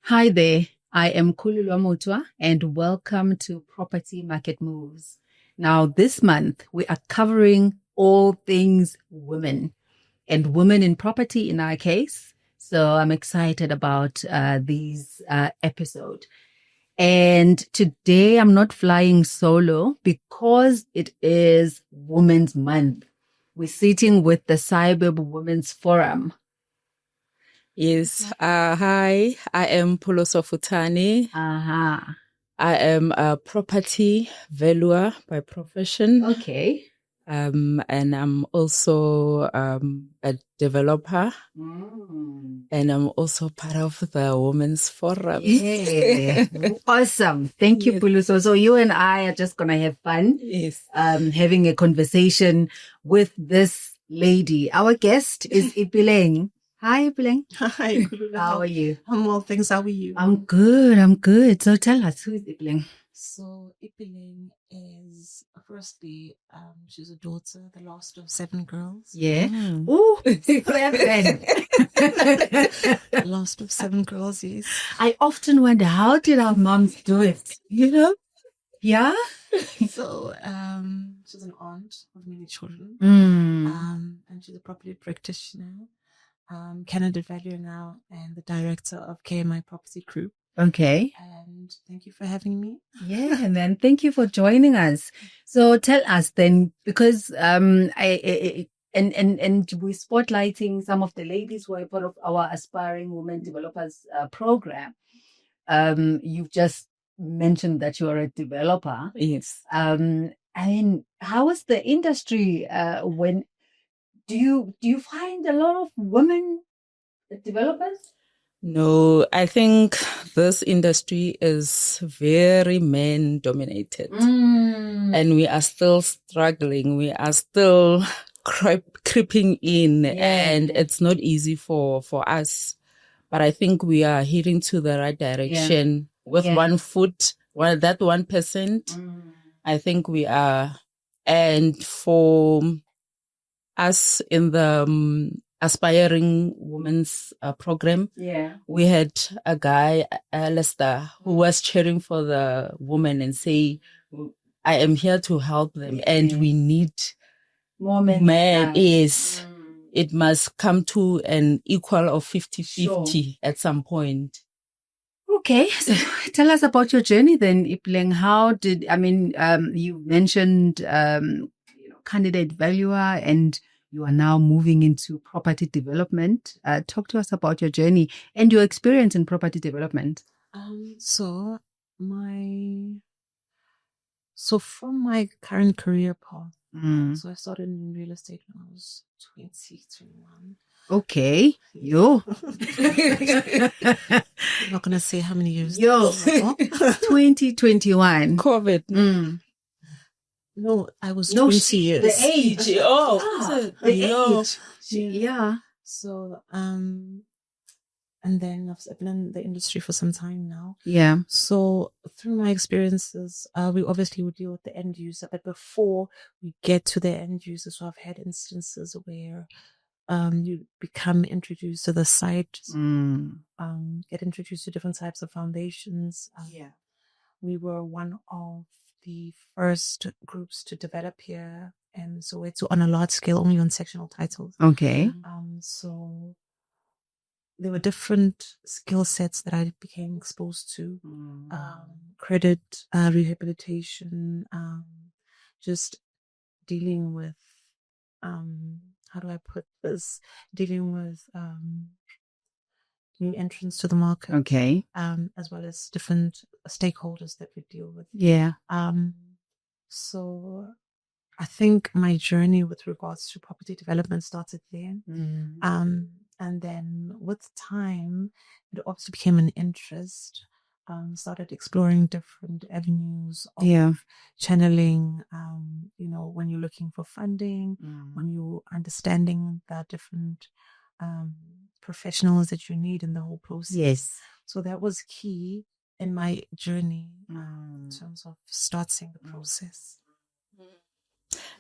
Hi there, I am Kululwa Muthwa and welcome to Property Market Moves. Now this month we are covering all things women and women in property in our case. So I'm excited about these episode. And today I'm not flying solo because it is Women's Month. We're sitting with the SAIBPP Women's Forum. Yes. Hi, I am Pholoso Futhane. Uh-huh. I am a property valuer by profession. Okay. And I'm also a developer. And I'm also part of the Women's Forum. Yeah. Awesome. Thank you, Yes. Pholoso. So you and I are just going to have fun. Yes. Having a conversation with this lady. Our guest is Ipeleng. Hi, Ipeleng. Hi, Kululwa. How are you? I'm well, thanks. How are you? I'm good. So tell us, who is Ipeleng? So Ipeleng is, firstly, she's a daughter, the last of 7 girls. Yeah. Ooh, 7. Last of 7 girls, yes. I often wonder, how did our moms do it? You know? Yeah? So, she's an aunt of many children. And she's a property practitioner, candidate valuer now, and the director of KMI Property Group. Okay. And thank you for having me. Yeah, and then thank you for joining us. So tell us then, because and we're spotlighting some of the ladies who are part of our Aspiring Women Developers program. You've just mentioned that you are a developer. Yes. I mean, how is the industry? When do you find a lot of women developers? No, I think this industry is very men dominated. And we are still struggling. We are still creeping in, and it's not easy for us. But I think we are heading to the right direction with 1 foot. Well, that 1%, I think we are. And for us in the Aspiring Women's program, we had a guy, Lester, who was cheering for the women and say, I am here to help them, and we need more men. Yes. It must come to an equal of 50-50 at some point. Okay, so tell us about your journey then, Ipeleng. How did, you mentioned, candidate valuer, and you are now moving into property development. Talk to us about your journey and your experience in property development. So from my current career path, so I started in real estate when I was 21. Okay. Yo. I'm not going to say how many years. 2021. COVID. No, I was 20 years. The age. The age. Yeah. So, and then I've been in the industry for some time now. Yeah. So through my experiences, we obviously would deal with the end user, but before we get to the end user, so I've had instances where you become introduced to the site, get introduced to different types of foundations. We were one of the first groups to develop here, and so it's on a large scale, only on sectional titles. Okay. So there were different skill sets that I became exposed to: credit, rehabilitation, just dealing with how do I put this? Dealing with new entrants to the market. Okay. As well as different stakeholders that we deal with. Yeah. So I think my journey with regards to property development started there. And then with time, it also became an interest. Started exploring different avenues of channeling, when you're looking for funding, when you're understanding the different professionals that you need in the whole process. Yes. So that was key in my journey in terms of starting the process.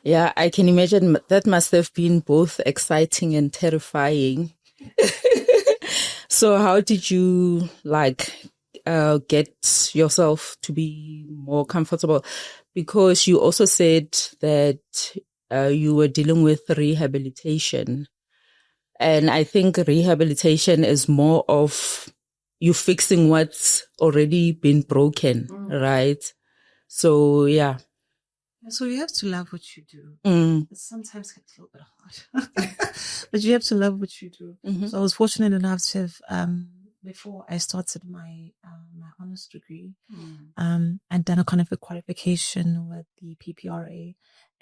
Yeah, I can imagine that must have been both exciting and terrifying. So how did you get yourself to be more comfortable? Because you also said that you were dealing with rehabilitation. And I think rehabilitation is more of you fixing what's already been broken, right? So, yeah. So you have to love what you do. Mm. It sometimes gets a little bit hard, but you have to love what you do. Mm-hmm. So I was fortunate enough to have, before I started my my honours degree, and done a kind of a qualification with the PPRA.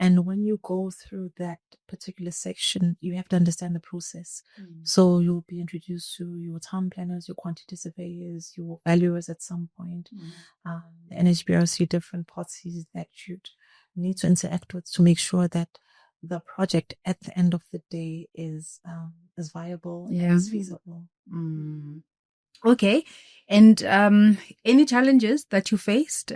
And when you go through that particular section, you have to understand the process. So you'll be introduced to your town planners, your quantity surveyors, your valuers at some point, the NHBRC, different parties that you'd need to interact with to make sure that the project at the end of the day is viable and is feasible. Okay. And any challenges that you faced?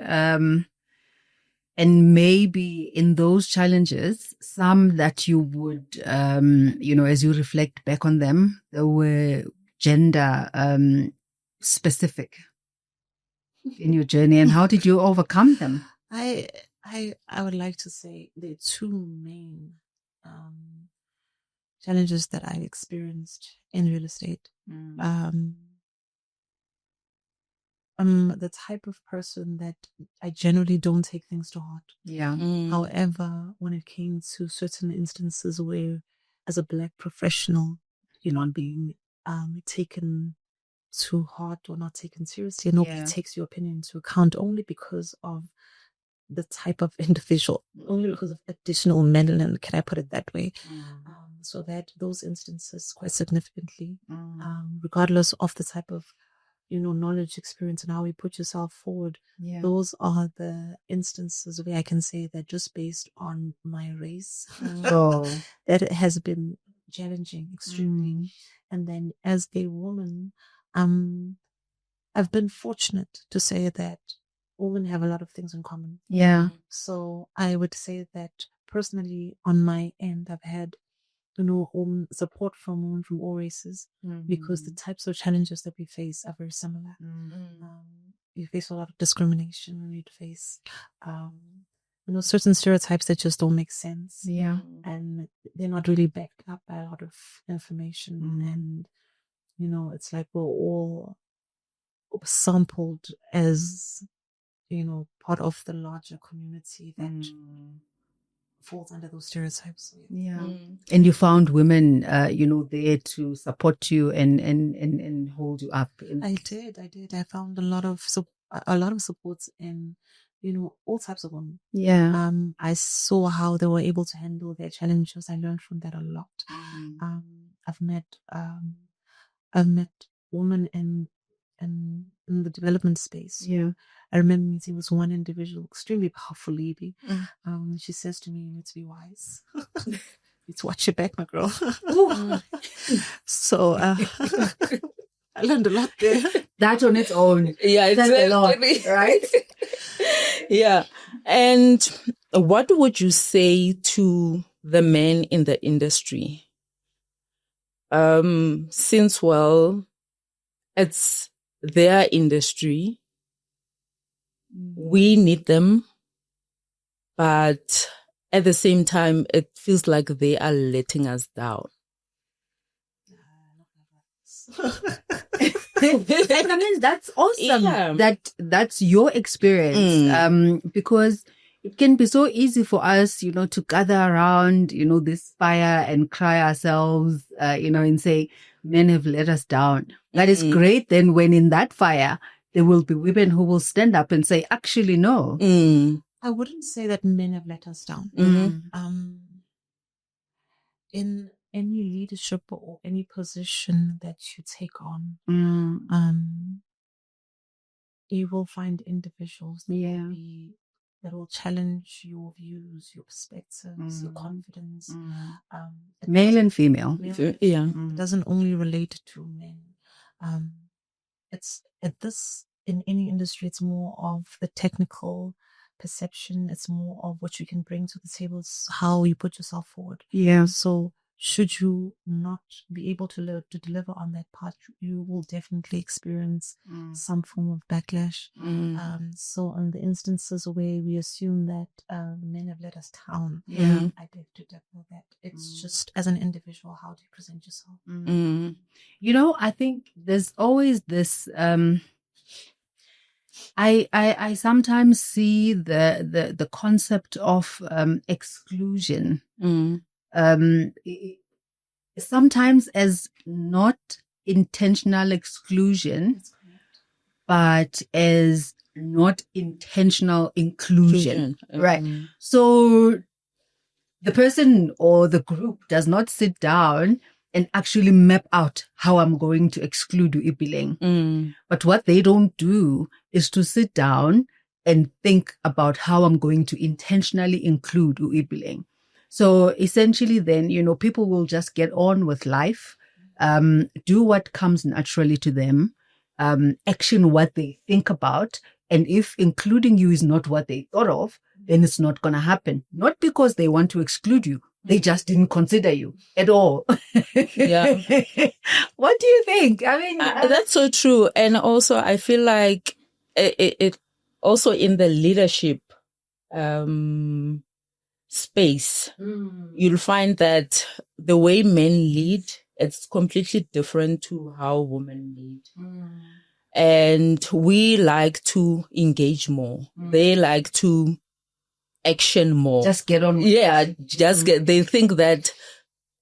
And maybe in those challenges, some that you would, as you reflect back on them, they were gender specific in your journey, and how did you overcome them? I would like to say there are two main challenges that I experienced in real estate. The type of person that I generally don't take things to heart. Yeah. However, when it came to certain instances where, as a Black professional, you're not being taken to heart or not taken seriously, and nobody takes your opinion into account only because of the type of individual, only because of additional melanin, can I put it that way? So that those instances quite significantly, regardless of the type of knowledge, experience, and how you put yourself forward. Those are the instances where I can say that just based on my race, that it has been challenging extremely. And then as a woman, I've been fortunate to say that women have a lot of things in common. Yeah. So I would say that personally, on my end, I've had support from women from all races, because the types of challenges that we face are very similar. We face a lot of discrimination. We face, certain stereotypes that just don't make sense. Yeah. And they're not really backed up by a lot of information. And, it's like we're all sampled as, part of the larger community that falls under those stereotypes. Yeah. And you found women, there to support you and hold you up. I did. I found a lot of support in, all types of women. Yeah. I saw how they were able to handle their challenges. I learned from that a lot. I've met women in the development space. Yeah. I remember meeting with one individual, extremely powerful lady. She says to me, "You need to be wise. You need to watch your back, my girl." So I learned a lot there. That on its own. Yeah, it's a lot, right? Yeah. And what would you say to the men in the industry? Since, it's their industry, we need them, but at the same time, it feels like they are letting us down. I mean, that's awesome. Yeah. That's your experience. Because it can be so easy for us, to gather around, this fire and cry ourselves, and say, men have let us down. That is great. Then when in that fire, there will be women who will stand up and say, actually, no. I wouldn't say that men have let us down. In any leadership or any position that you take on, you will find individuals that will challenge your views, your perspectives, your confidence. Male and female. It doesn't only relate to men. In any industry, it's more of the technical perception. It's more of what you can bring to the table. It's how you put yourself forward. Yeah. So should you not be able to deliver on that part, you will definitely experience some form of backlash. So on the instances where we assume that men have let us down, I beg to differ that it's just as an individual, how do you present yourself? You know, I think there's always this. I sometimes see the concept of exclusion. Sometimes as not intentional exclusion, but as not intentional inclusion. Right. So the person or the group does not sit down and actually map out how I'm going to exclude Ipeleng. But what they don't do is to sit down and think about how I'm going to intentionally include Ipeleng. So essentially then, you know, people will just get on with life, do what comes naturally to them, action what they think about. And if including you is not what they thought of, then it's not going to happen. Not because they want to exclude you. They just didn't consider you at all. Yeah. What do you think? I mean, that's so true. And also, I feel like it also in the leadership space, you'll find that the way men lead, it's completely different to how women lead. And we like to engage more. They like to action more. Just get on with it. They think that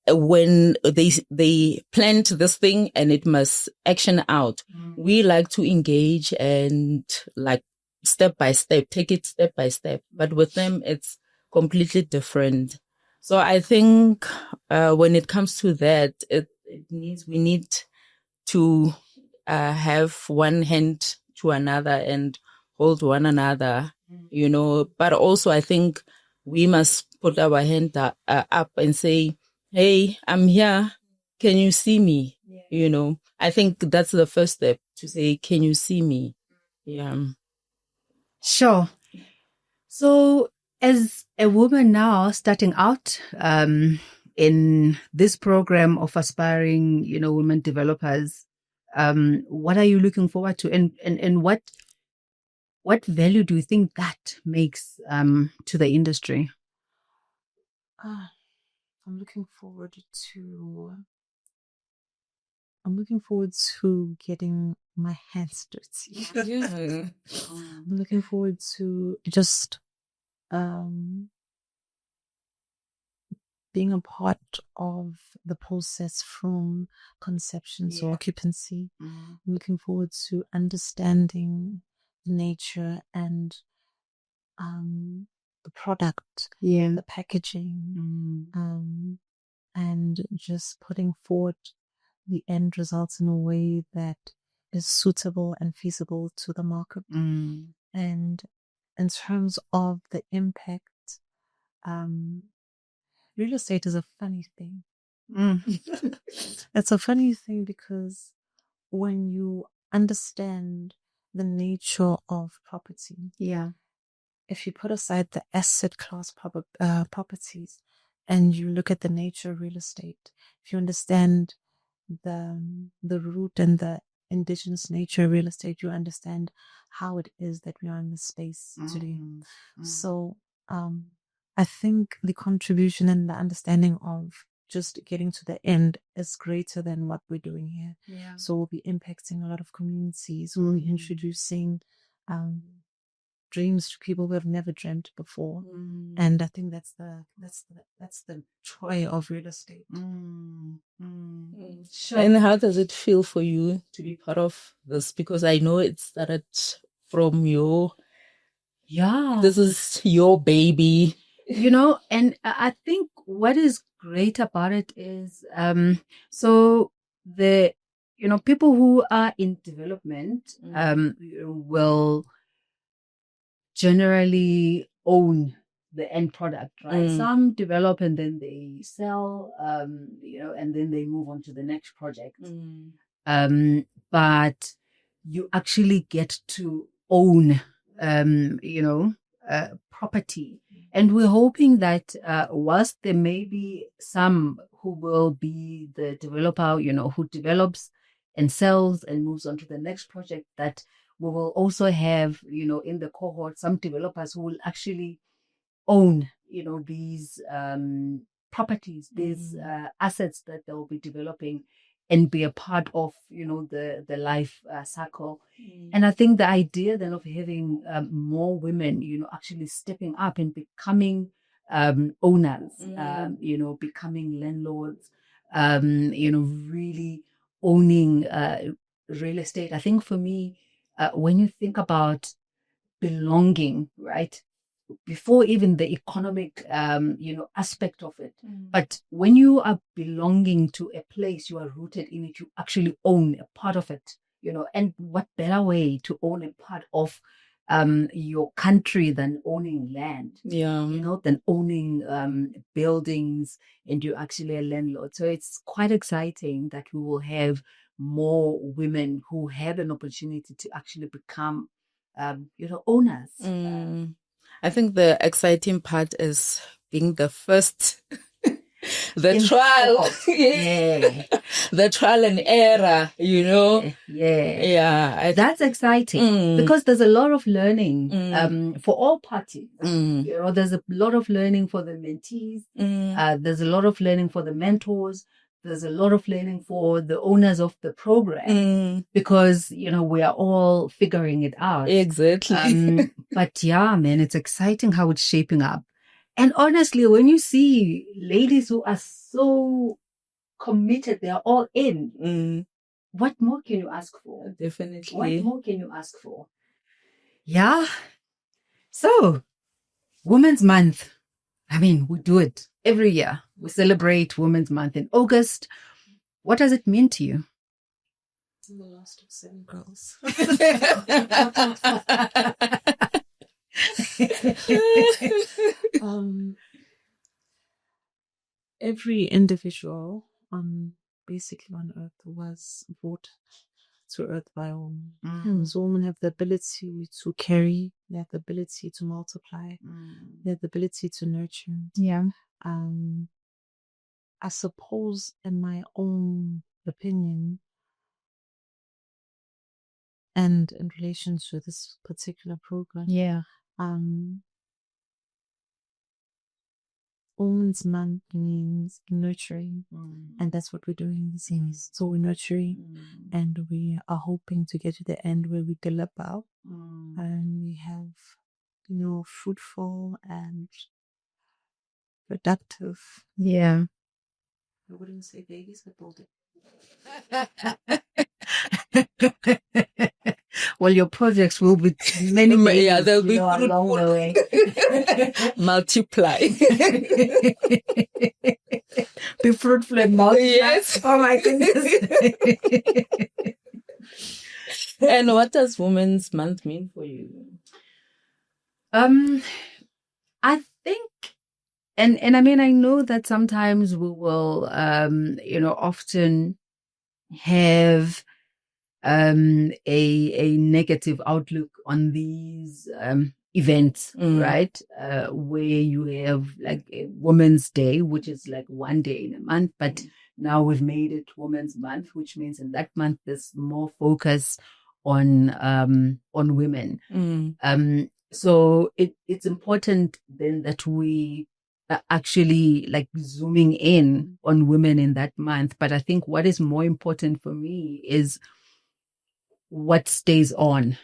when they plant this thing and it must action out, we like to engage and like step by step, take it step by step. But with them, it's completely different. So I think when it comes to that, we need to have one hand to another and hold one another, you know. But also I think we must put our hand up and say, hey, I'm here. Can you see me? You know, I think that's the first step, to say, can you see me? Yeah. Sure. So as a woman now starting out in this program of aspiring, you know, women developers, what are you looking forward to, and what value do you think that makes to the industry? I'm looking forward to getting my hands dirty. I'm looking forward to just being a part of the process from conception to occupancy. I'm looking forward to understanding nature and the product, the packaging, and just putting forward the end results in a way that is suitable and feasible to the market. And in terms of the impact, real estate is a funny thing. It's a funny thing because when you understand the nature of property, if you put aside the asset class properties and you look at the nature of real estate, if you understand the root and the indigenous nature of real estate, you understand how it is that we are in this space today. So I think the contribution and the understanding of just getting to the end is greater than what we're doing here. So we'll be impacting a lot of communities. We'll be introducing dreams to people who have never dreamt before. And I think that's the joy of real estate. Sure. And how does it feel for you to be part of this? Because I know it started from this is your baby. You know, and I think what is great about it is, so the, you know, people who are in development, will generally own the end product, right? Some develop and then they sell, you know, and then they move on to the next project. But you actually get to own, you know, property. And we're hoping that whilst there may be some who will be the developer, who develops and sells and moves on to the next project, that we will also have, in the cohort, some developers who will actually own, these properties, these assets that they'll be developing, and be a part of, the life cycle. And I think the idea then of having more women, actually stepping up and becoming owners, becoming landlords, really owning real estate. I think for me, when you think about belonging, right? Before even the economic, aspect of it. But when you are belonging to a place, you are rooted in it, you actually own a part of it, and what better way to own a part of your country than owning land, than owning buildings, and you're actually a landlord. So it's quite exciting that we will have more women who have an opportunity to actually become, owners. I think the exciting part is being the first, the trial, the trial and error, Yeah. That's exciting because there's a lot of learning for all parties. There's a lot of learning for the mentees. There's a lot of learning for the mentors. There's a lot of learning for the owners of the program because, we are all figuring it out. Exactly. But yeah, man, it's exciting how it's shaping up. And honestly, when you see ladies who are so committed, they are all in. What more can you ask for? Definitely. What more can you ask for? Yeah. So, Women's Month. I mean, we do it every year. We celebrate Women's Month in August. What does it mean to you? I'm the last of 7 girls. Every individual basically on earth was brought to earth by a woman. So women have the ability to carry, they have the ability to multiply, they have the ability to nurture. Yeah. I suppose, in my own opinion, and in relation to this particular program, Women's Month means nurturing, and that's what we're doing this year. So we're nurturing, and we are hoping to get to the end where we deliver, and we have, fruitful and productive. Yeah. I wouldn't say babies, but building. Well, your projects will be many babies. Yeah, they'll be along the way. Multiply. Be fruitful and multiply. Yes. Oh my goodness. And what does Women's Month mean for you? I think, and I mean, I know that sometimes we will, often have a negative outlook on these events, right? Where you have like a Women's Day, which is like one day in a month, but now we've made it Women's Month, which means in that month there's more focus on women. So it's important then that we are actually like zooming in on women in that month. But I think what is more important for me is what stays on,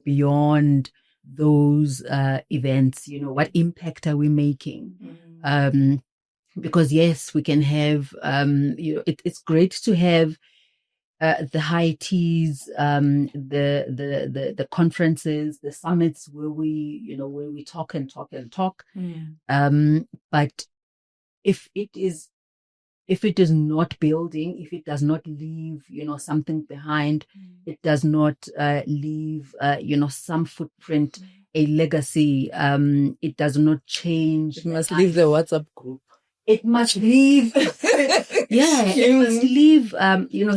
beyond those events, what impact are we making? Because yes, we can have, it's great to have the high teas, the conferences, the summits where we talk and talk and talk. But if it is not building, if it does not leave, something behind, it does not leave, some footprint, a legacy, it does not change. It must leave the WhatsApp group. It must leave, it must leave,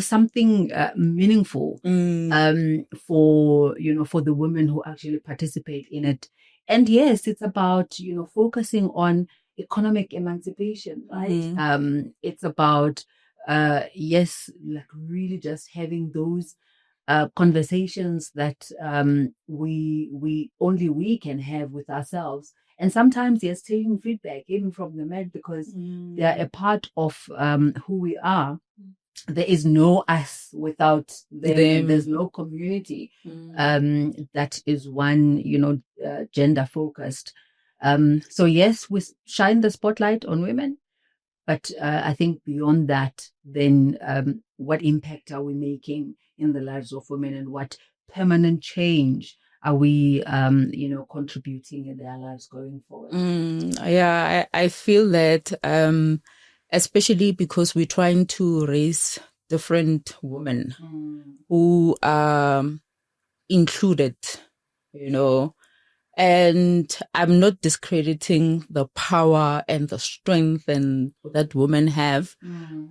something meaningful for the women who actually participate in it. And yes, it's about, focusing on economic emancipation, right? Mm-hmm. It's about, yes, like really just having those conversations that we can have with ourselves. And sometimes, yes, taking feedback even from the men, because they are a part of who we are. There is no us without them, and there's no community that is one, gender focused. So yes, we shine the spotlight on women, but I think beyond that, then what impact are we making in the lives of women, and what permanent change are we, contributing in their lives going forward? Yeah, I feel that, especially because we're trying to raise different women who are included, and I'm not discrediting the power and the strength and that women have,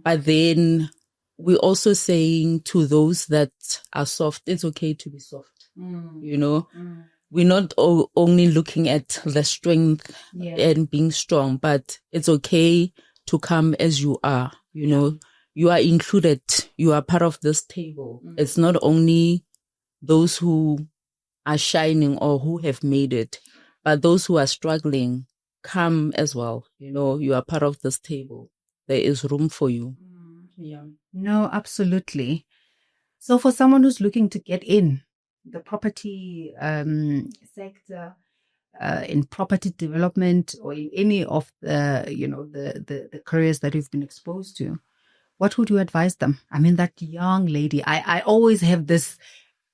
but then we're also saying to those that are soft, it's okay to be soft, We're not only looking at the strength and being strong, but it's okay to come as you are, you are included, you are part of this table. It's not only those who are shining or who have made it, but those who are struggling, come as well. You are part of this table. There is room for you. Yeah. No, absolutely. So for someone who's looking to get in the property sector, in property development, or in any of the, the careers that you've been exposed to, what would you advise them? I mean, that young lady, I always have this,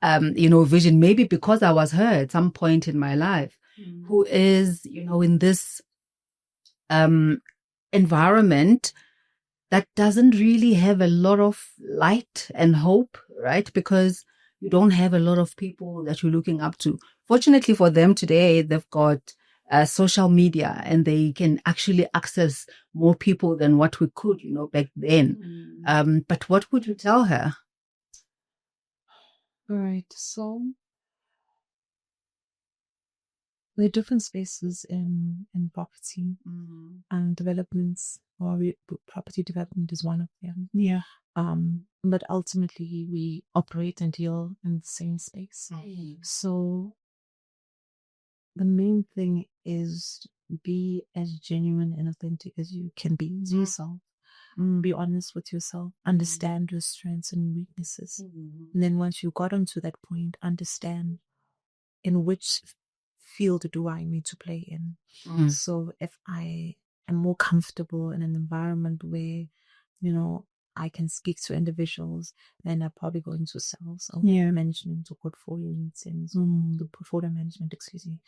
vision, maybe because I was her at some point in my life, who is, in this environment that doesn't really have a lot of light and hope, right? Because you don't have a lot of people that you're looking up to. Fortunately for them today, they've got social media, and they can actually access more people than what we could, back then. But what would you tell her? All right. So there are different spaces in property and developments, or property development is one of them. Yeah. But ultimately we operate and deal in the same space. So the main thing is be as genuine and authentic as you can be as yourself. Be honest with yourself, understand your strengths and weaknesses. And then once you got onto that point, understand in which field do I need to play in. So if I am more comfortable in an environment where, I can speak to individuals, then I probably go into sales or management or portfolio meetings, the portfolio management, excuse me.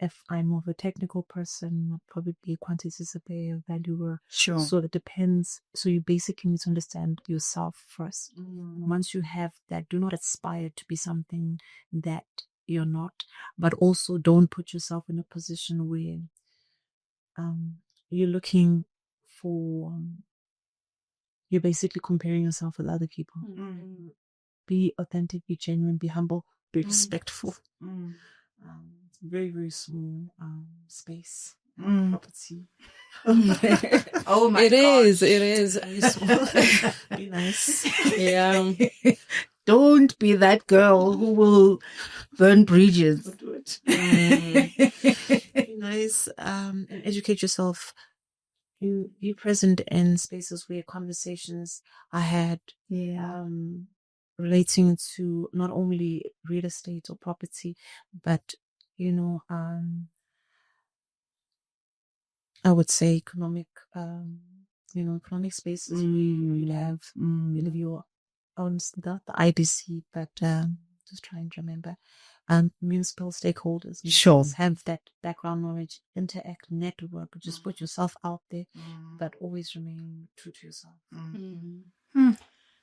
If I'm more of a technical person, I'll probably be a quantity surveyor, valuer. Sure. So it depends. So you basically need to understand yourself first. Once you have that, do not aspire to be something that you're not, but also don't put yourself in a position where you're looking for, you're basically comparing yourself with other people. Be authentic, be genuine, be humble, be respectful. It's a very, very small space. Property. Oh my It gosh. is. Very small. Be nice. Yeah. Don't be that girl who will burn bridges. Don't do it. Be nice, and educate yourself. Be present in spaces where conversations are had, relating to not only real estate or property, but I would say economic spaces where you have your own stuff, the IDC, but just trying to remember. Municipal stakeholders. Sure. Have that background knowledge, interact, network, just put yourself out there, but always remain true to yourself.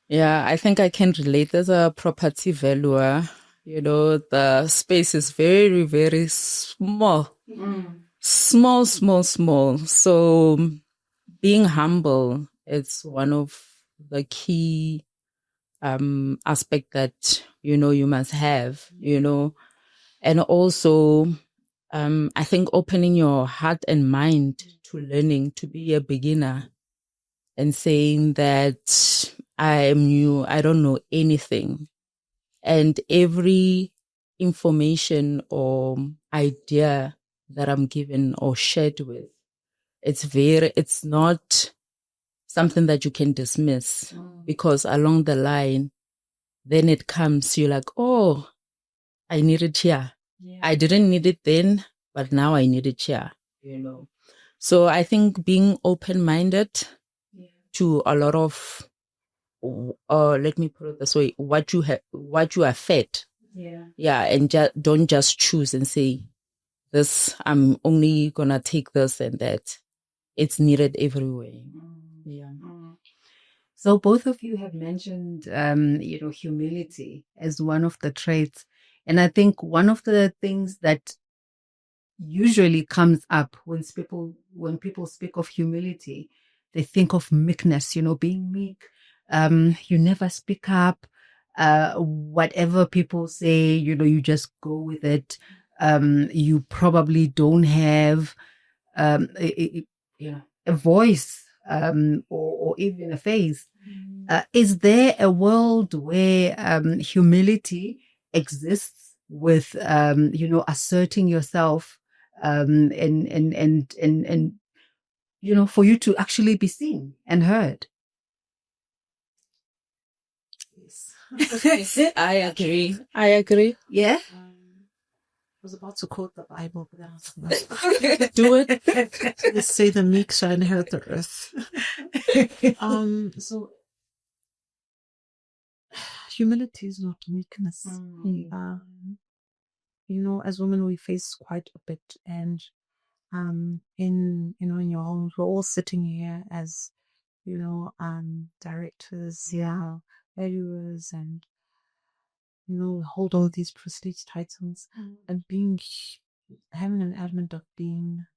Yeah, I think I can relate as a property valuer. The space is very, very small. Small. So being humble is one of the key aspect that, you must have, and also I think opening your heart and mind to learning, to be a beginner, and saying that I am new, I don't know anything. And every information or idea that I'm given or shared with, it's not something that you can dismiss, because along the line, then it comes, you're like, oh, I need it here. Yeah. I didn't need it then, but now I need it here, So I think being open-minded to a lot of, let me put it this way, what you are fed. Yeah. And don't just choose and say, this, I'm only going to take this and that. It's needed everywhere. Yeah. So both of you have mentioned, humility as one of the traits. And I think one of the things that usually comes up when people speak of humility, they think of meekness, being meek. You never speak up. Whatever people say, you just go with it. You probably don't have, a voice, or even a face. Is there a world where humility exists with asserting yourself, and for you to actually be seen and heard? Yes. I agree. Yeah. I was about to quote the Bible, but then I was like, do it. Let's say the meek shall inherit the earth. So humility is not weakness. As women, we face quite a bit, and in your homes, we're all sitting here as directors, valuers, and hold all these prestige titles, and having an element of being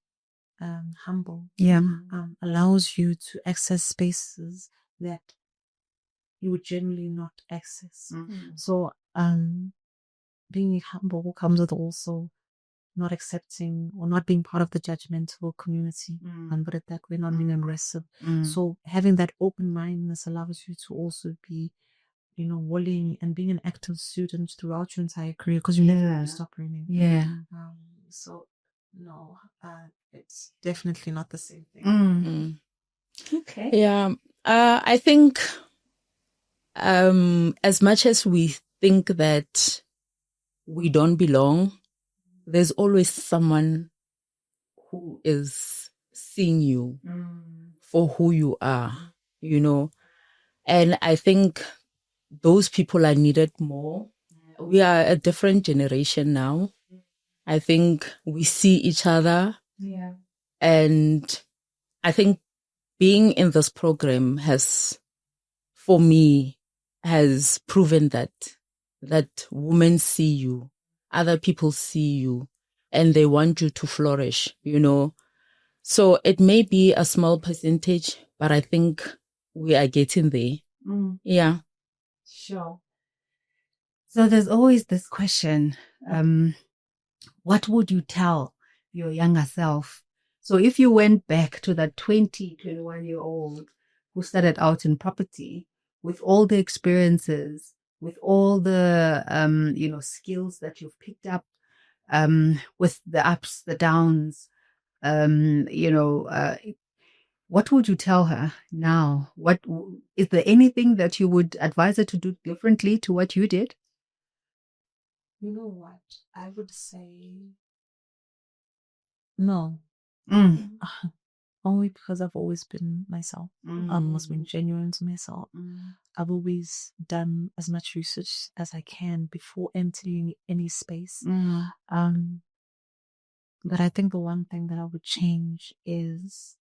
humble, allows you to access spaces that you would generally not access. So being humble comes with also not accepting or not being part of the judgmental community, and put it that way, not being aggressive. So having that open-mindedness allows you to also be willing and being an active student throughout your entire career, because you never stop learning. So no, it's definitely not the same thing. Okay. Yeah. I think as much as we think that we don't belong, there's always someone who is seeing you for who you are, and I think those people are needed more. We are a different generation now. I think we see each other. Yeah. And I think being in this program for me, has proven that women see you, other people see you, and they want you to flourish, So it may be a small percentage, but I think we are getting there. Yeah. Sure. So there's always this question, what would you tell your younger self? So if you went back to that 21-year-old who started out in property, with all the experiences, with all the, skills that you've picked up, with the ups, the downs, what would you tell her now? Is there anything that you would advise her to do differently to what you did? You know what? I would say no. Only because I've always been myself. I've always been genuine to myself. I've always done as much research as I can before entering any space. But I think the one thing that I would change is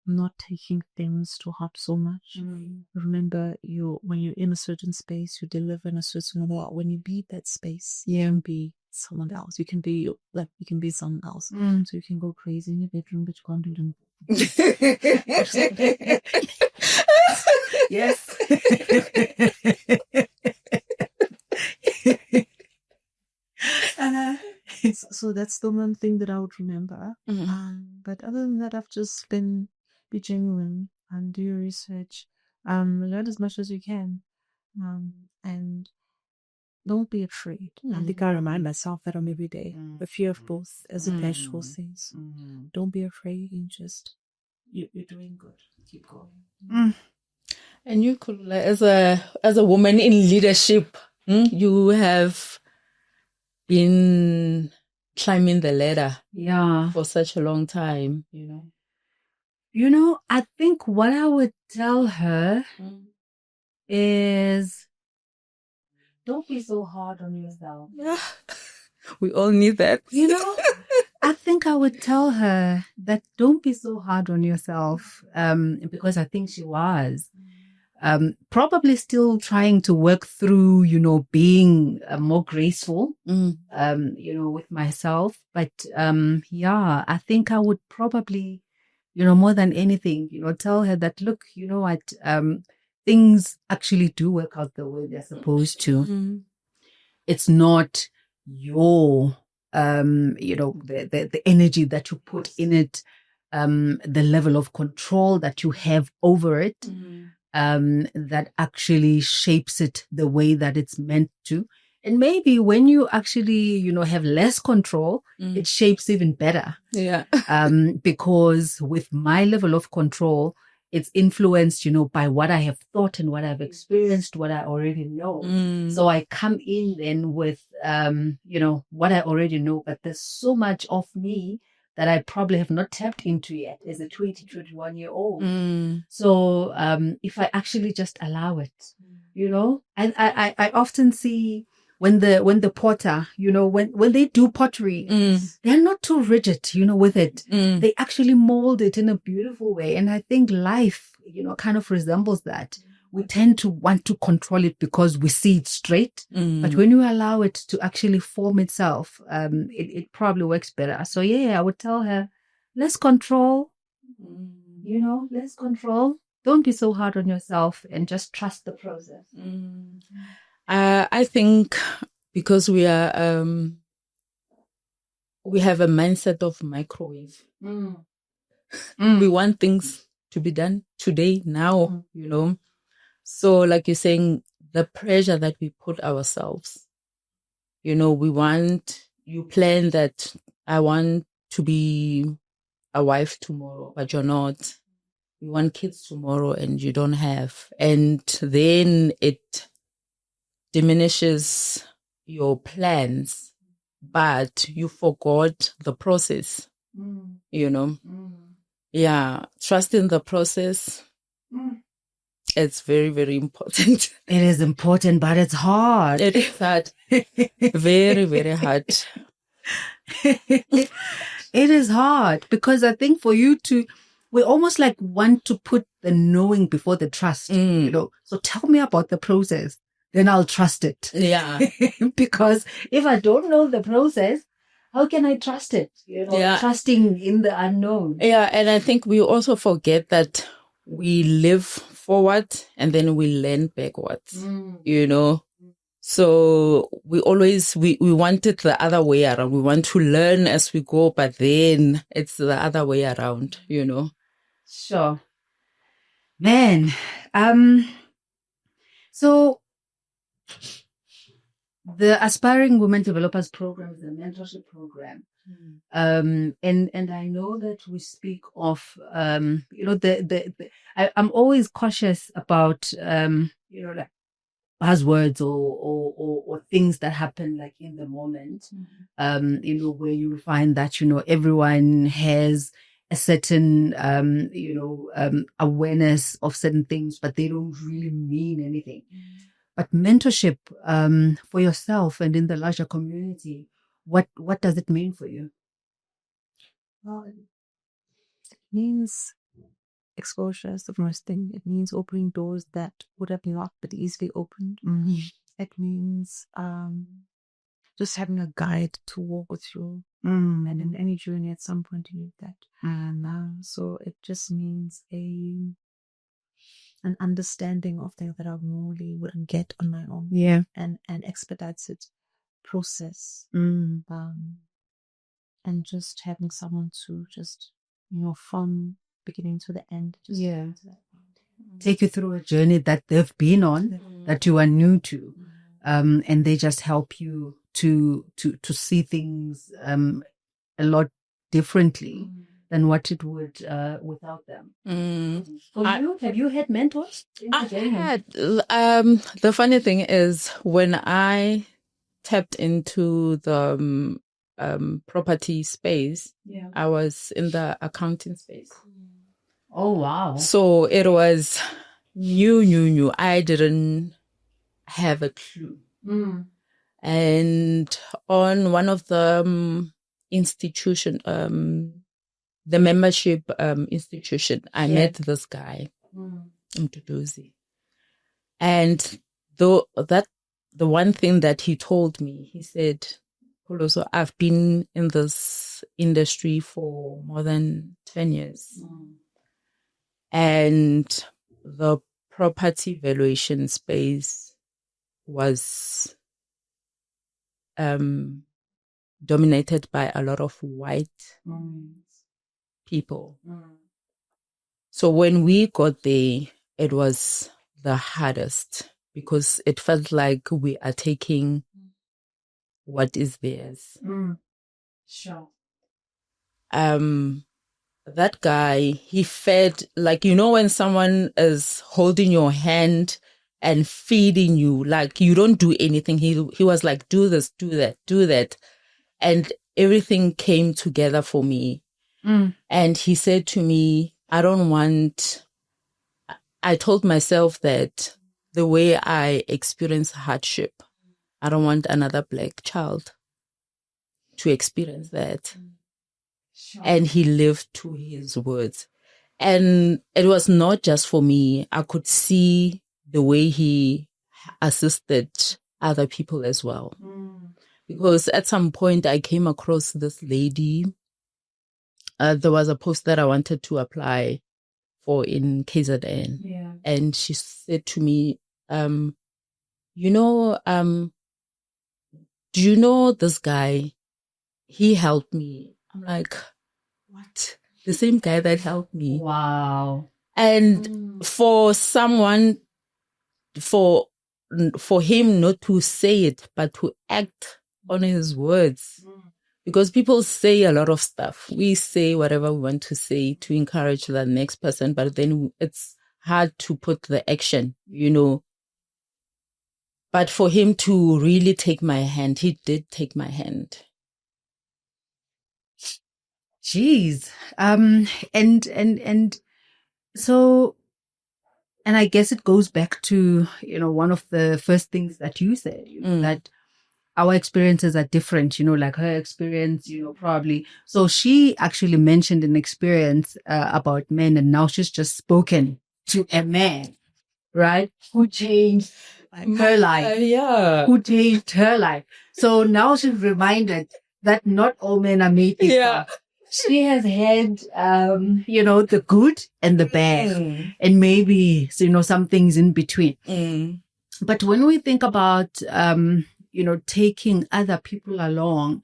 not taking things to heart so much. Remember, when you're in a certain space, you deliver in a certain way. When you be that space, you can be someone else. You can be someone else. So you can go crazy in your bedroom, but you can't do it. Yes. So that's the one thing that I would remember. But other than that, I've just been be genuine and do your research. Learn as much as you can. And don't be afraid. I think I remind myself that every day. The fear of both, as the Peshwal says. Don't be afraid. You're doing good. Keep going. And you, Kululwa, as a woman in leadership, you have been climbing the ladder for such a long time, I think what I would tell her is, don't be so hard on yourself. Yeah. We all need that. I think I would tell her that don't be so hard on yourself, because I think she was. Probably still trying to work through, being more graceful, with myself. But, I think I would probably, more than anything, tell her that, look, you know what, things actually do work out the way they're supposed to. It's not your, the energy that you put in it, the level of control that you have over it, that actually shapes it the way that it's meant to. And maybe when you actually, have less control, it shapes even better. Yeah. Because with my level of control, it's influenced, by what I have thought and what I've experienced, what I already know. So I come in then with, what I already know, but there's so much of me that I probably have not tapped into yet as a 21-year-old. So, if I actually just allow it, I often see when the potter, when they do pottery, they're not too rigid, with it. They actually mold it in a beautiful way. And I think life, kind of resembles that. We tend to want to control it because we see it straight. But when you allow it to actually form itself, it probably works better. So I would tell her, less control, less control. Don't be so hard on yourself and just trust the process. I think because we are, we have a mindset of microwave. We want things to be done today, now, So like you're saying, the pressure that we put ourselves, you plan that I want to be a wife tomorrow, but you're not. You want kids tomorrow and you don't have. And then it diminishes your plans, but you forgot the process, Yeah, trust in the process. It's very, very important. It is important, but it's hard. It is hard. Very, very hard. It is hard because I think for you we almost like want to put the knowing before the trust, So tell me about the process, then I'll trust it. Yeah. Because if I don't know the process, how can I trust it? Trusting in the unknown. Yeah. And I think we also forget that we live forward and then we learn backwards, So we want it the other way around. We want to learn as we go, but then it's the other way around, Sure. Man. So the Aspiring Women Developers Program is a mentorship program. And I know that we speak of, I'm always cautious about, like buzzwords or things that happen like in the moment, where you find that, everyone has a certain, awareness of certain things, but they don't really mean anything. But mentorship, for yourself and in the larger community, what does it mean for you? Well, it means exposure is the first thing. It means opening doors that would have been locked but easily opened. It means just having a guide to walk with you. And in any journey, at some point, you need that. So it just means an understanding of things that I normally wouldn't get on my own. Yeah. And expedites it process. and just having someone to just, from beginning to the end, just Yeah. to that point. Take you through a journey that they've been on, that you are new to, and they just help you to see things a lot differently than what it would without them. Have you had mentors? I had. The funny thing is, when I tapped into the property space, I was in the accounting space. Oh, wow. So it was new. I didn't have a clue. And on one of the institution, the membership institution, I met this guy, Mduduzi. And the one thing that he told me, he said, Pholoso, I've been in this industry for more than 10 years. And the property valuation space was dominated by a lot of white people. So when we got there, it was the hardest because it felt like we are taking what is theirs. Sure. That guy, he fed, like, when someone is holding your hand and feeding you, like you don't do anything. He was like, do this, do that, do that. And everything came together for me. And he said to me, I told myself that the way I experience hardship, I don't want another black child to experience that. Sure. And he lived to his words. And it was not just for me. I could see the way he assisted other people as well. Because at some point I came across this lady. There was a post that I wanted to apply for in KZN. Yeah. And she said to me, do you know this guy? He helped me. I'm like, what? The same guy that helped me. Wow. And for someone, for him not to say it, but to act on his words. Because people say a lot of stuff. We say whatever we want to say to encourage the next person, but then it's hard to put the action, But for him to really take my hand, he did take my hand. Jeez. And so, and I guess it goes back to, one of the first things that you said, that our experiences are different, like her experience, probably. So she actually mentioned an experience about men, and now she's just spoken to a man, right? Who changed her life. Yeah. Who changed her life. So now she's reminded that not all men are made equal. Yeah. She has had, the good and the bad, and maybe, some things in between. But when we think about, taking other people along,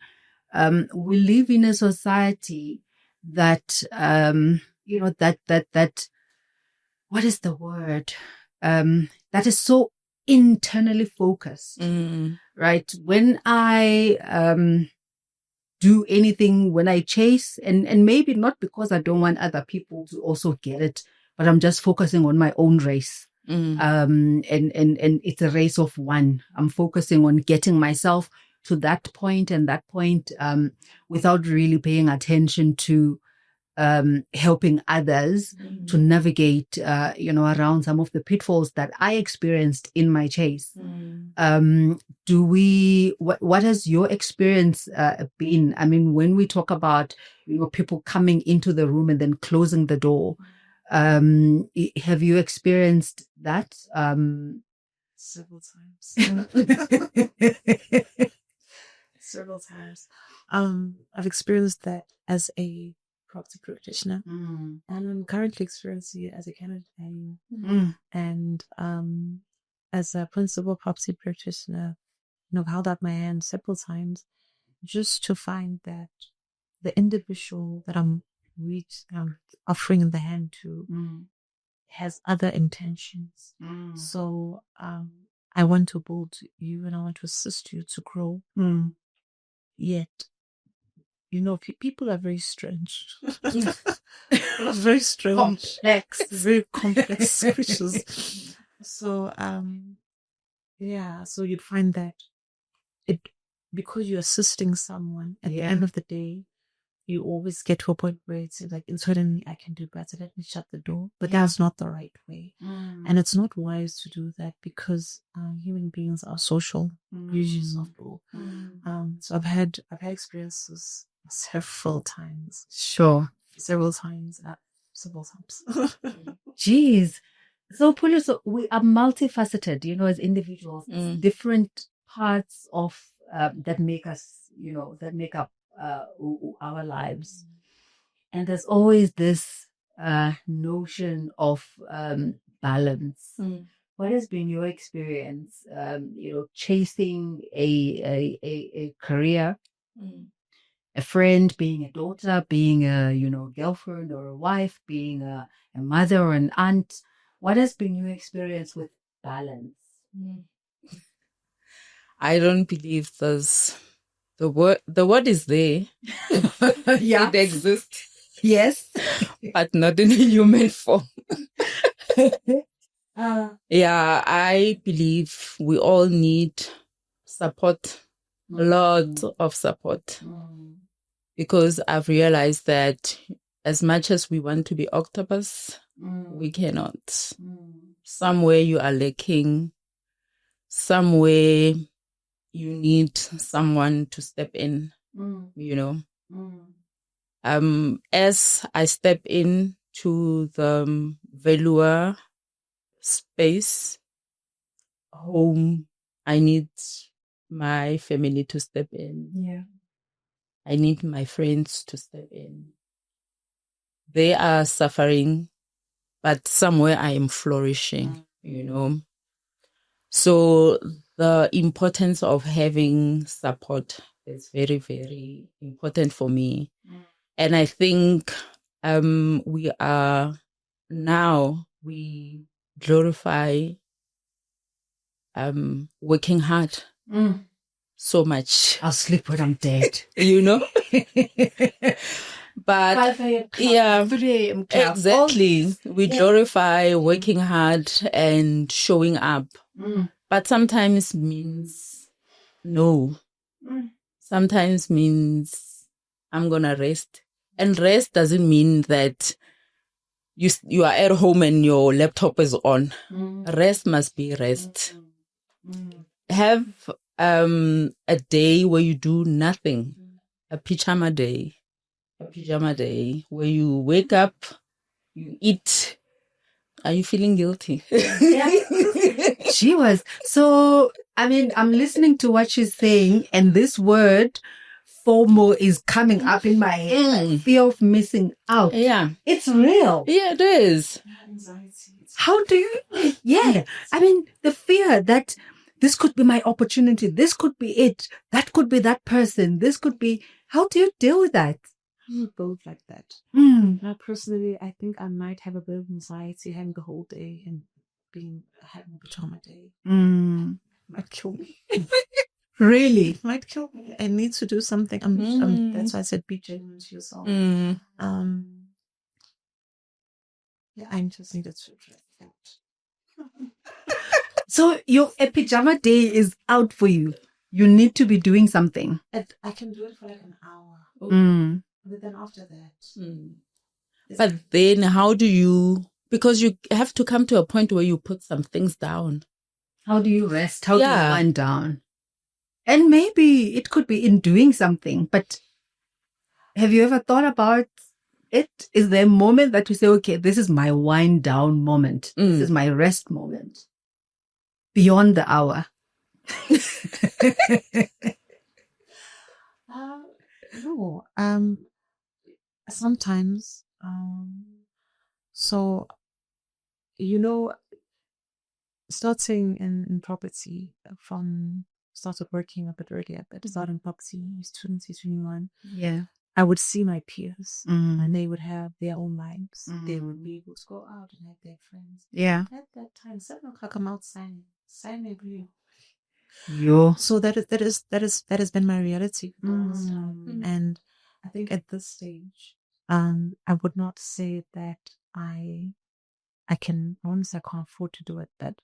we live in a society that, that, what is the word? That is so internally focused, right? When I, do anything, when I chase, and maybe not because I don't want other people to also get it, but I'm just focusing on my own race. And it's a race of one. I'm focusing on getting myself to that point and that point, without really paying attention to, helping others to navigate, around some of the pitfalls that I experienced in my chase. What has your experience been? I mean, when we talk about, people coming into the room and then closing the door, have you experienced that? Several times. Several times. I've experienced that as a property practitioner, and I'm currently experiencing it as a candidate, and as a principal property practitioner, I've held out my hand several times just to find that the individual that I'm offering the hand to has other intentions. So I want to build you and I want to assist you to grow. Yet, people are very strange. People are very strange. Very complex creatures. So, so you'd find that because you're assisting someone, at the end of the day, you always get to a point where it's like, internally, I can do better. Let me shut the door. But that's not the right way. And it's not wise to do that because human beings are social creatures of all. So I've had experiences several times. Sure. Several times. Jeez. So, Pholoso, we are multifaceted, as individuals. Different parts of that make us, that make up our lives. And there's always this notion of balance. What has been your experience, chasing a career, a friend, being a daughter, being a, girlfriend or a wife, being a mother or an aunt? What has been your experience with balance? I don't believe there's the word is there. Yeah. It exists. Yes. But not in a human form. Yeah, I believe we all need support. A lot of support. Because I've realized that as much as we want to be octopus, we cannot. Somewhere you are lacking. Somewhere you need someone to step in, As I step in to the Velour space, home, I need my family to step in. Yeah. I need my friends to step in. They are suffering, but somewhere I am flourishing, So the importance of having support is very, very important for me. And I think we glorify working hard so much. I'll sleep when I'm dead. But 5 a.m. club, 3 a.m. club. Exactly. We glorify working hard and showing up. But sometimes means no. Sometimes means I'm going to rest. And rest doesn't mean that you are at home and your laptop is on. Rest must be rest. Have a day where you do nothing. A pajama day where you wake up, you eat. Are you feeling guilty? She was. So, I'm listening to what she's saying, and this word FOMO is coming up in my head. Like fear of missing out. Yeah. It's real. Yeah, it is. How do you? Yeah. The fear that this could be my opportunity. This could be it. That could be that person. This could be. How do you deal with that? I'm both like that. Personally, I think I might have a bit of anxiety having the whole day and having a pajama day. Might kill me. Really? Might kill me. I need to do something. That's why I said be genuine to yourself. I just needed to address that. So your pajama day is out for you. You need to be doing something. I can do it for like an hour. But then after that. But then how do you, because you have to come to a point where you put some things down. How do you rest? How do you wind down? And maybe it could be in doing something, but have you ever thought about it? Is there a moment that you say, okay, this is my wind down moment. This is my rest moment beyond the hour? No. Sometimes. So, starting in property started working a bit earlier, but starting property, 2021. Yeah. I would see my peers Mm. and they would have their own lives. Mm. They would be able to go out and have their friends. Yeah. At that time, 7 o'clock, I'm out signing agree. Yo. So that has been my reality for the last time. Mm. And I think at this stage, I would not say that I can't afford to do it, but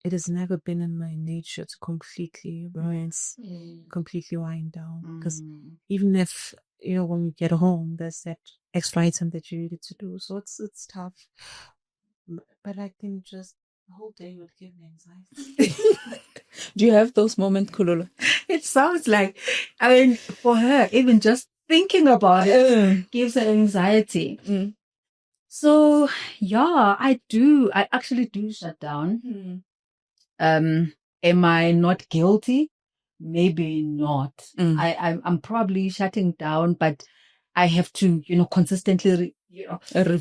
it has never been in my nature to completely rinse, completely wind down. Because even if, when you get home, there's that extra item that you needed to do. So it's tough. But I think just the whole day would give me anxiety. Do you have those moments, Kululwa? It sounds like, I mean, for her, even just thinking about it gives her anxiety. Mm. So, yeah, I actually do shut down. Am I not guilty? Maybe not. I'm probably shutting down, but I have to, consistently,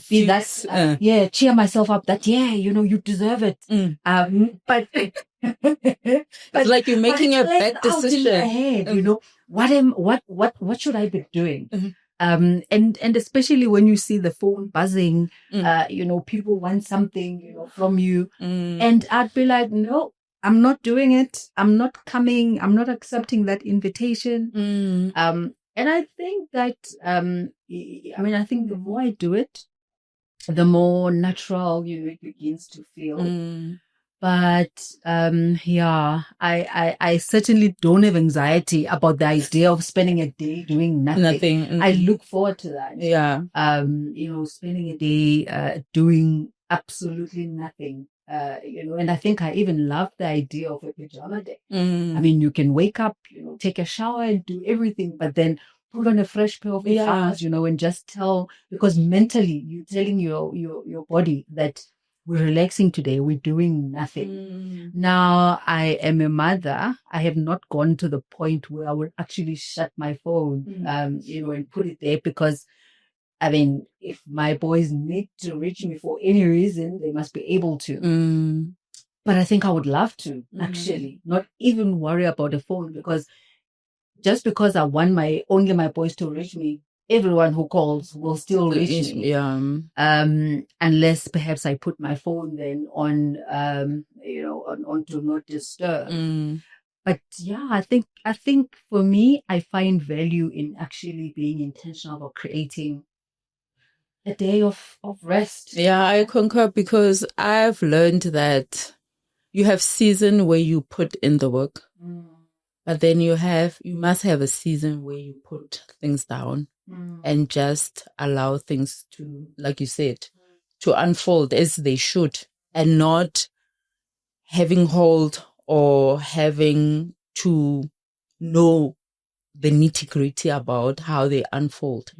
be that, cheer myself up that, you deserve it. But it's like you're making a bad decision. Ahead, what should I be doing? And especially when you see the phone buzzing, people want something, from you. And I'd be like, no, I'm not doing it. I'm not coming. I'm not accepting that invitation. And I think that, I think the more I do it, the more natural, it begins to feel. But, I certainly don't have anxiety about the idea of spending a day doing nothing. I look forward to that. Yeah. Spending a day, doing absolutely nothing. And I think I even love the idea of a pajama day. I mean, you can wake up, take a shower and do everything, but then put on a fresh pair of pajamas, and just because mentally you're telling your body that we're relaxing today, we're doing nothing. Now I am a mother. I have not gone to the point where I would actually shut my phone, and put it there because, I mean, if my boys need to reach me for any reason, they must be able to. But I think I would love to actually not even worry about the phone, because just because I want only my boys to reach me, everyone who calls will still reach me. Yeah. Unless perhaps I put my phone then on, on do not disturb. But yeah, I think for me, I find value in actually being intentional about creating a day of rest. Yeah, I concur, because I've learned that you have season where you put in the work, but then you must have a season where you put things down and just allow things to, like you said, to unfold as they should, and not having hold or having to know the nitty-gritty about how they unfold,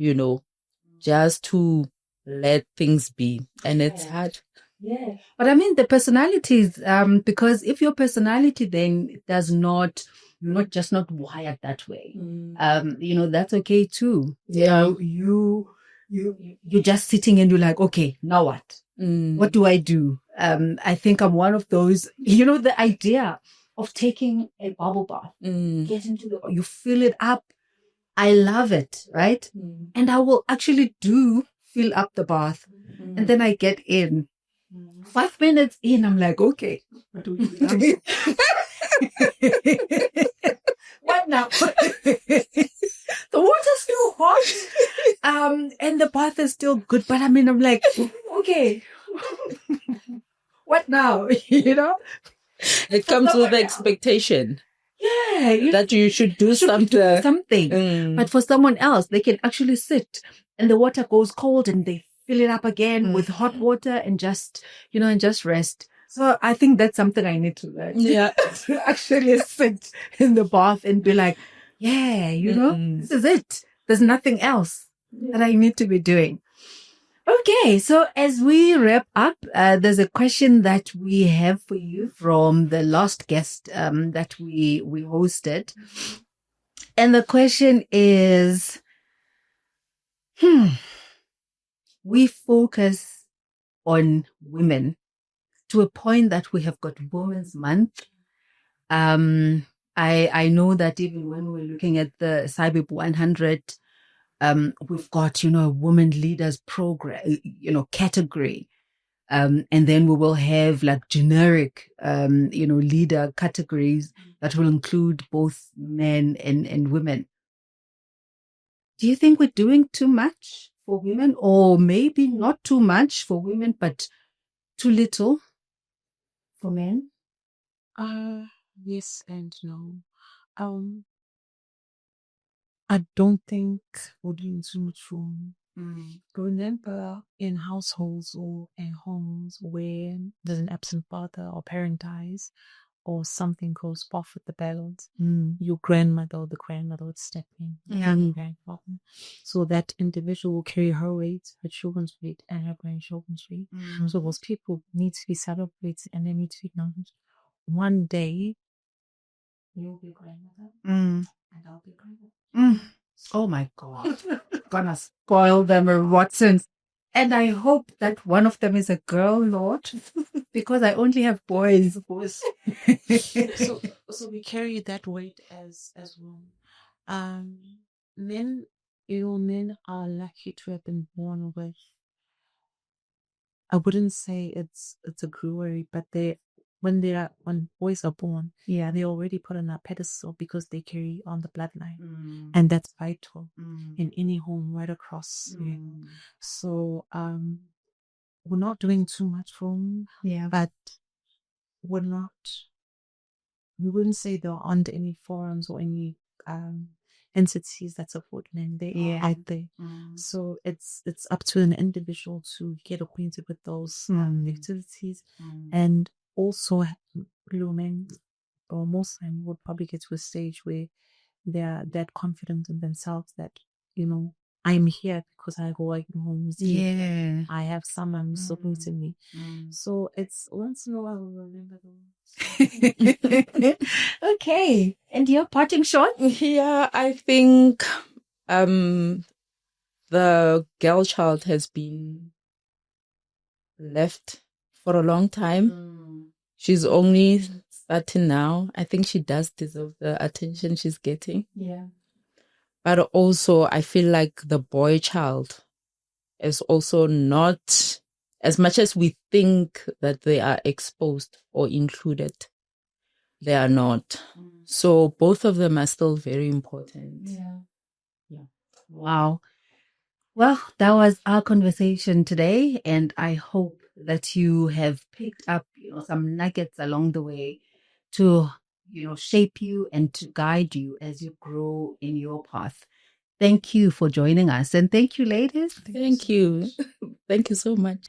just to let things be. And it's hard. Yeah. But I mean, the personalities, because if your personality then does not, you're not wired that way, that's okay too. Yeah. You're just sitting and you're like, okay, now what? What do I do? I think I'm one of those, the idea of taking a bubble bath, get into you fill it up. I love it, right? And I will actually fill up the bath, and then I get in. 5 minutes in, I'm like, okay, what do we do now? What now? The water's still hot, and the bath is still good, but I mean, I'm like, okay, what now? It comes with the expectation. Yeah, that you should do something. But for someone else, they can actually sit and the water goes cold and they fill it up again with hot water and just, and just rest. So I think that's something I need to learn. Yeah. To actually sit in the bath and be like, this is it. There's nothing else that I need to be doing. Okay, so as we wrap up, there's a question that we have for you from the last guest that we hosted. And the question is, we focus on women to a point that we have got Women's Month. I know that even when we're looking at the SAIBPP 100, We've got, a women leaders program, category. And then we will have like generic, leader categories that will include both men and women. Do you think we're doing too much for women, or maybe not too much for women, but too little for men? Yes and no. I don't think we're doing too much for remember in households or in homes where there's an absent father or parent dies or something goes off with the balance, your grandmother or the grandmother would step in. Grandfather. So that individual will carry her weight, her children's weight, and her grandchildren's weight. So those people need to be celebrated and they need to be acknowledged. One day, you'll be grandmother and I'll be grandmother. Oh my God. Gonna spoil them or Watsons. And I hope that one of them is a girl, Lord, because I only have boys. So we carry that weight as well. Men are lucky to have been born with. I wouldn't say it's a glory, but when boys are born, they're already put on a pedestal because they carry on the bloodline, and that's vital in any home right across. So we're not doing too much for them, but we wouldn't say there aren't any forums or any entities that support men. They are out there. So it's up to an individual to get acquainted with those activities, and also men, or most time, would probably get to a stage where they're that confident in themselves that I'm here because I go like homes. I have someone supporting me. So it's once in a while we'll remember those. Okay. And your parting shot? Yeah, I think the girl child has been left for a long time. She's only starting now. I think she does deserve the attention she's getting. But also, I feel like the boy child is also not, as much as we think that they are exposed or included, they are not. So both of them are still very important. Wow. Well, that was our conversation today, and I hope that you have picked up, some nuggets along the way to, shape you and to guide you as you grow in your path. Thank you for joining us, and thank you, ladies. Thank you. Thank you so much.